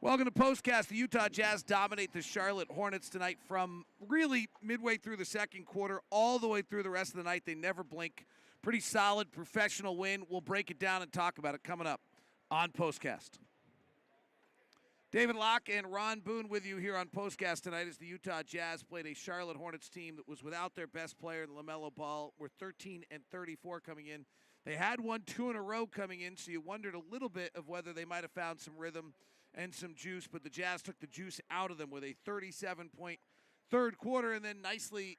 Welcome to POSTCAST. The Utah Jazz dominate the Charlotte Hornets tonight from really midway through the second quarter all the way through the rest of the night. They never blink. Pretty solid, professional win. We'll break it down and talk about it coming up on POSTCAST. David Locke and Ron Boone with you here on POSTCAST tonight as the Utah Jazz played a Charlotte Hornets team that was without their best player, LaMelo Ball. We're 13-34 coming in. They had won 2 in a row coming in, so you wondered a little bit of whether they might have found some rhythm and some juice, but the Jazz took the juice out of them with a 37-point third quarter, and then nicely,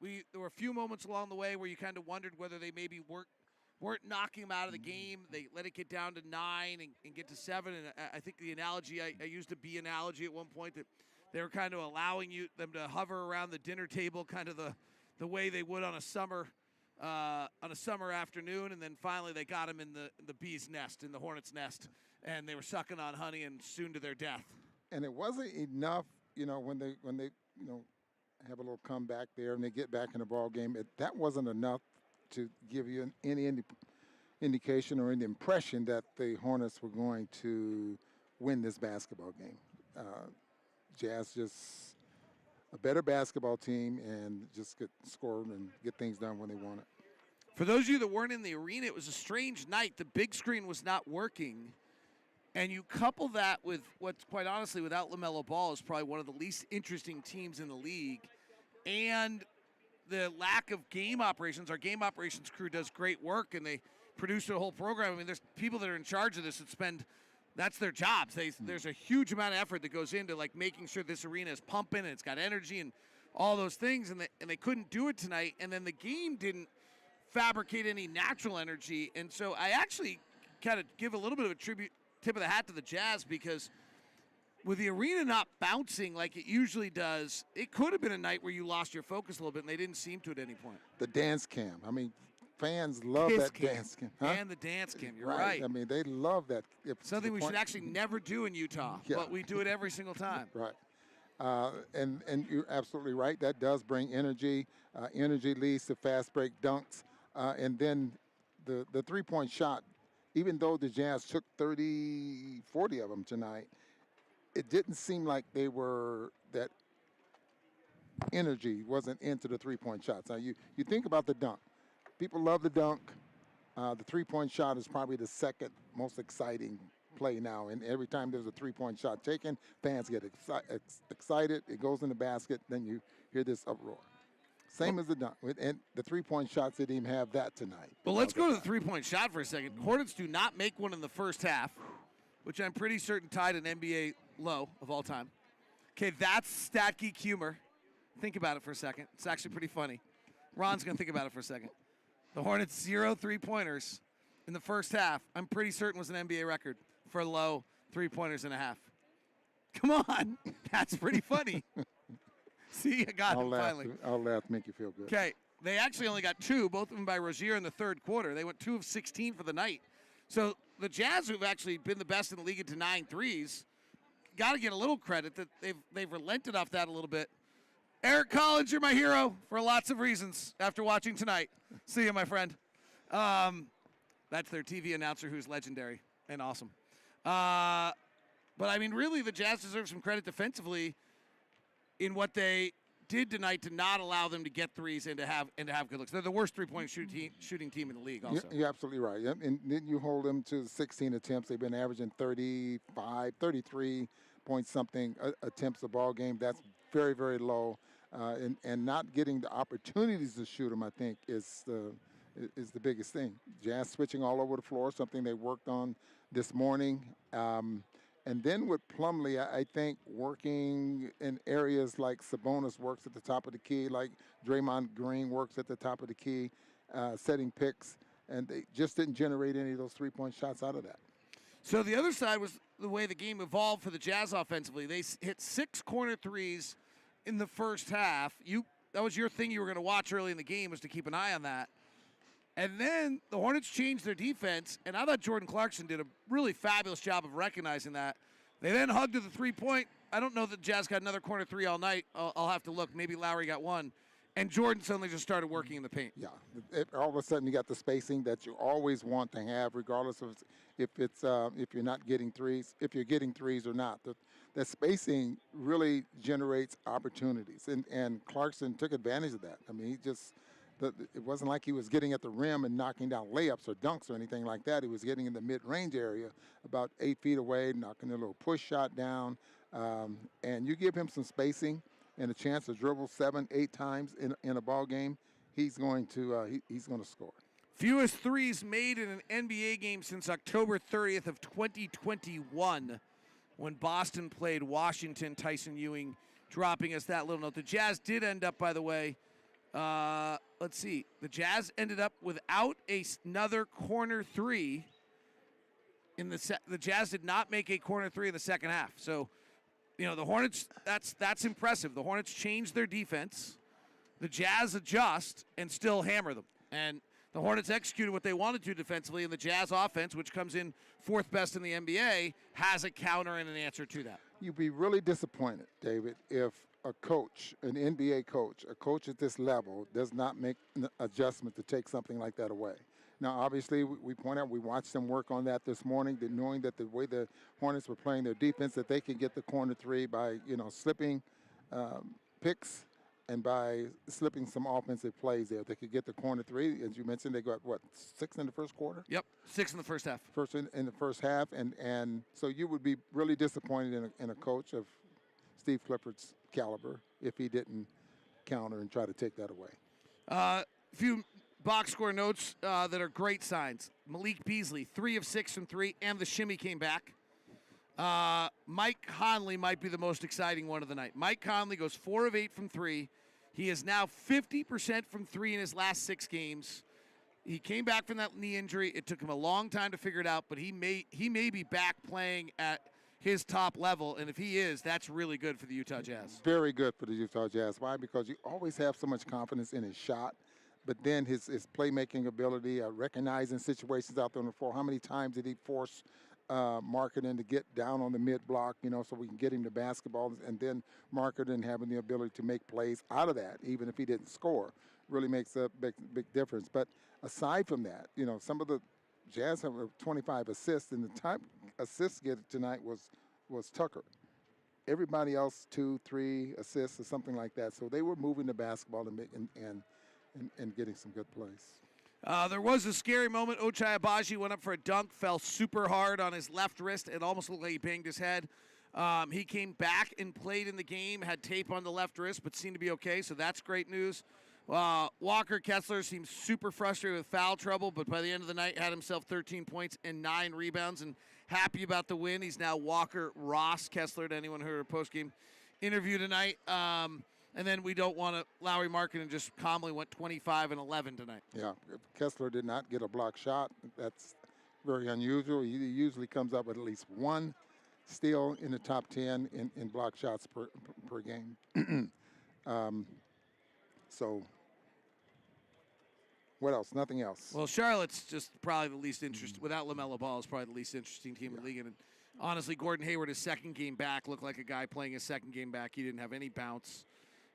there were a few moments along the way where you kind of wondered whether they maybe weren't knocking them out of the game. They let it get down to 9 and get to 7, and I think the analogy, I used a bee analogy at one point, that they were kind of allowing them to hover around the dinner table kind of the way they would on a summer afternoon, and then finally they got him in the bee's nest, in the hornet's nest, and they were sucking on honey and soon to their death. And it wasn't enough, when they have a little comeback there and they get back in the ball game. That wasn't enough to give you any indication or any impression that the Hornets were going to win this basketball game. Jazz just a better basketball team and just could score and get things done when they want it. For those of you that weren't in the arena, it was a strange night. The big screen was not working. And you couple that with what's quite honestly, without LaMelo Ball, is probably one of the least interesting teams in the league. And the lack of game operations. Our game operations crew does great work, and they produce the whole program. I mean, there's people that are in charge of this that that's their jobs. There's a huge amount of effort that goes into making sure this arena is pumping and it's got energy and all those things, and they couldn't do it tonight. And then the game didn't fabricate any natural energy. And so I actually kind of give a little bit of a tip of the hat to the Jazz, because with the arena not bouncing like it usually does, it could have been a night where you lost your focus a little bit, and they didn't seem to at any point. The dance cam. I mean, fans love that dance cam. Huh? And the dance cam. You're right. I mean, they love that. Something we should actually never do in Utah, but we do it every single time. Right. And you're absolutely right. That does bring energy. Energy leads to fast break dunks. And then the three-point shot, even though the Jazz took 30, 40 of them tonight, it didn't seem like they were that energy wasn't into the three-point shots. Now, you think about the dunk. People love the dunk. The three-point shot is probably the second most exciting play now. And every time there's a three-point shot taken, fans get excited. It goes in the basket. Then you hear this uproar. Same as the dunk. And the three-point shots didn't even have that tonight. Well, let's go to the three-point shot for a second. Hornets do not make one in the first half, which I'm pretty certain tied an NBA low of all time. Okay, that's stat geek humor. Think about it for a second. It's actually pretty funny. Ron's going to think about it for a second. The Hornets 0 3-pointers in the first half, I'm pretty certain was an NBA record for low 3-pointers in a half. Come on. That's pretty funny. See, I got him finally. I'll laugh, make you feel good. Okay, they actually only got 2, both of them by Rozier in the third quarter. They went 2 of 16 for the night. So the Jazz, who've actually been the best in the league into 9 threes, got to get a little credit that they've relented off that a little bit. Eric Collins, you're my hero for lots of reasons after watching tonight. See you, my friend. That's their TV announcer who's legendary and awesome. But, I mean, really, the Jazz deserve some credit defensively in what they did tonight to not allow them to get threes and to have good looks. They're the worst three-point shooting team in the league also. You're absolutely right. And then you hold them to 16 attempts. They've been averaging 35, 33 point something attempts a ball game. That's very, very low. And not getting the opportunities to shoot them, I think, is the biggest thing. Jazz switching all over the floor, something they worked on this morning. And then with Plumlee, I think working in areas like Sabonis works at the top of the key, like Draymond Green works at the top of the key, setting picks, and they just didn't generate any of those three-point shots out of that. So the other side was the way the game evolved for the Jazz offensively. They hit 6 corner threes in the first half. That was your thing you were going to watch early in the game, was to keep an eye on that. And then the Hornets changed their defense, and I thought Jordan Clarkson did a really fabulous job of recognizing that. They then hugged to the three-point. I don't know that Jazz got another corner three all night. I'll have to look. Maybe Lauri got one. And Jordan suddenly just started working in the paint. Yeah, all of a sudden you got the spacing that you always want to have, regardless of if you're not getting threes, if you're getting threes or not. The spacing really generates opportunities, and Clarkson took advantage of that. I mean, it wasn't like he was getting at the rim and knocking down layups or dunks or anything like that. He was getting in the mid-range area, about 8 feet away, knocking a little push shot down, and you give him some spacing and a chance to dribble 7-8 times in a ball game, he's going to score. Fewest threes made in an NBA game since October 30th of 2021, when Boston played Washington. Tyson Ewing dropping us that little note. The Jazz did end up, by the way, let's see. The Jazz ended up without another corner three. The Jazz did not make a corner three in the second half. So, the Hornets, that's impressive. The Hornets changed their defense. The Jazz adjust and still hammer them. And the Hornets executed what they wanted to defensively, and the Jazz offense, which comes in fourth best in the NBA, has a counter and an answer to that. You'd be really disappointed, David, if a coach, an NBA coach, a coach at this level does not make an adjustment to take something like that away. Now, obviously, we point out, we watched them work on that this morning, knowing that the way the Hornets were playing their defense, that they could get the corner three by, slipping picks and by slipping some offensive plays there. They could get the corner three. As you mentioned, they got, 6 in the first quarter? Yep, 6 in the first half. In the first half, and so you would be really disappointed in a coach of Steve Clifford's caliber if he didn't counter and try to take that away. A few box score notes that are great signs. Malik Beasley, 3 of 6 from 3, and the shimmy came back. Mike Conley might be the most exciting one of the night. Mike Conley goes 4 of 8 from 3. He is now 50% from 3 in his last 6 games. He came back from that knee injury. It took him a long time to figure it out, but he may be back playing at his top level, and if he is, that's really good for the Utah Jazz. Very good for the Utah Jazz. Why? Because you always have so much confidence in his shot, but then his playmaking ability, recognizing situations out there on the floor. How many times did he force Markkanen to get down on the mid block, so we can get him the basketball, and then Markkanen having the ability to make plays out of that, even if he didn't score, really makes a big difference. But aside from that, some of the Jazz have 25 assists, and the top assist getter tonight was Tucker. Everybody else 2-3 assists or something like that. So they were moving the basketball and getting some good plays. There was a scary moment. Ochai Agbaji went up for a dunk, fell super hard on his left wrist. It almost looked like he banged his head. He came back and played in the game, had tape on the left wrist, but seemed to be okay, so that's great news. Walker Kessler seems super frustrated with foul trouble, but by the end of the night had himself 13 points and 9 rebounds and happy about the win. He's now Walker Ross Kessler to anyone who heard a post-game interview tonight. And then we don't want to, Lauri Markkanen just calmly went 25 and 11 tonight. Yeah, Kessler did not get a block shot. That's very unusual. He usually comes up with at least one steal in the top 10 in block shots per game. So what else? Nothing else. Well, Charlotte's just probably the least interesting. Without LaMelo Ball, is probably the least interesting team in the league. And honestly, Gordon Hayward, his second game back, looked like a guy playing his second game back. He didn't have any bounce.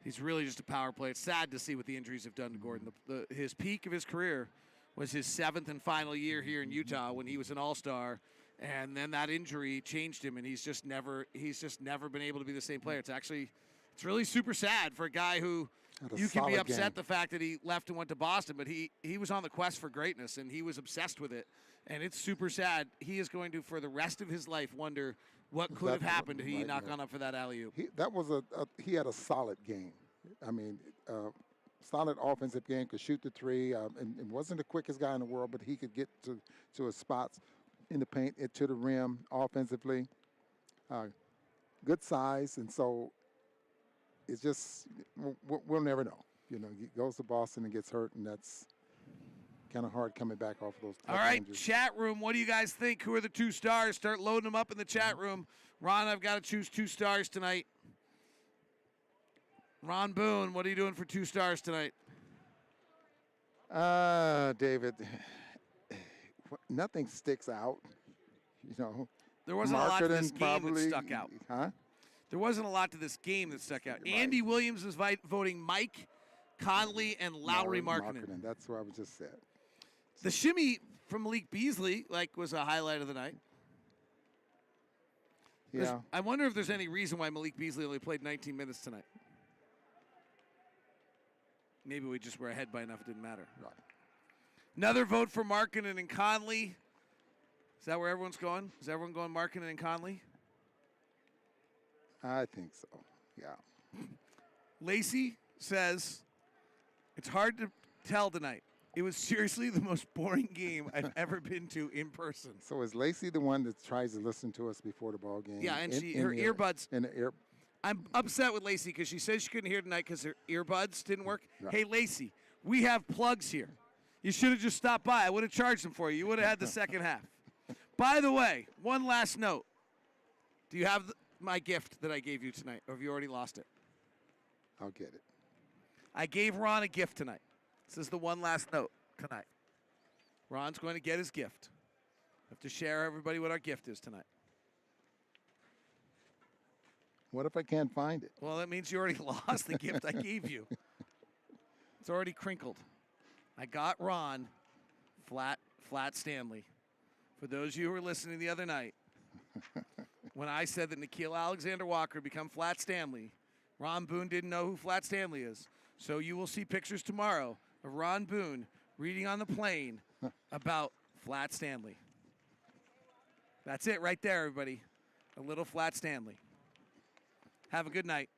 He's really just a power play. It's sad to see what the injuries have done to Gordon. His peak of his career was his 7th and final year here in Utah when he was an All-Star, and then that injury changed him, and he's just never been able to be the same player. It's really super sad for a guy who you can be upset the fact that he left and went to Boston, but he was on the quest for greatness, and he was obsessed with it, and it's super sad. He is going to, for the rest of his life, wonder what could have happened if he had not gone up for that alley-oop. He had a solid game. I mean, solid offensive game, could shoot the three, and wasn't the quickest guy in the world, but he could get to his spots in the paint, to the rim offensively. Good size, and so it's just, we'll never know. He goes to Boston and gets hurt, and that's kind of hard coming back off of those. All right, injuries. Chat room, what do you guys think? Who are the 2 stars? Start loading them up in the chat room. Ron, I've got to choose 2 stars tonight. Ron Boone, what are you doing for 2 stars tonight? David, nothing sticks out. There wasn't a lot to this game that stuck out. Huh? There wasn't a lot to this game that stuck out. Right. Andy Williams is voting Mike Conley and Lauri Markkanen. That's what I was just said. The shimmy from Malik Beasley was a highlight of the night. Yeah. I wonder if there's any reason why Malik Beasley only played 19 minutes tonight. Maybe we just were ahead by enough it didn't matter. Right. Another vote for Markkanen and Conley. Is that where everyone's going? Is everyone going Markkanen and Conley? I think so, yeah. Lacey says, it's hard to tell tonight. It was seriously the most boring game I've ever been to in person. So is Lacey the one that tries to listen to us before the ball game? Yeah, and her earbuds. In the ear. I'm upset with Lacey because she said she couldn't hear tonight because her earbuds didn't work. Right. Hey, Lacey, we have plugs here. You should have just stopped by. I would have charged them for you. You would have had the second half. By the way, one last note. Do you have my gift that I gave you tonight, or have you already lost it? I'll get it. I gave Ron a gift tonight. This is the one last note tonight. Ron's going to get his gift. I have to share everybody what our gift is tonight. What if I can't find it? Well, that means you already lost the gift I gave you. It's already crinkled. I got Ron flat Stanley. For those of you who were listening the other night, when I said that Nickeil Alexander-Walker would become Flat Stanley, Ron Boone didn't know who Flat Stanley is. So you will see pictures tomorrow of Ron Boone reading on the plane about Flat Stanley. That's it right there, everybody. A little Flat Stanley. Have a good night.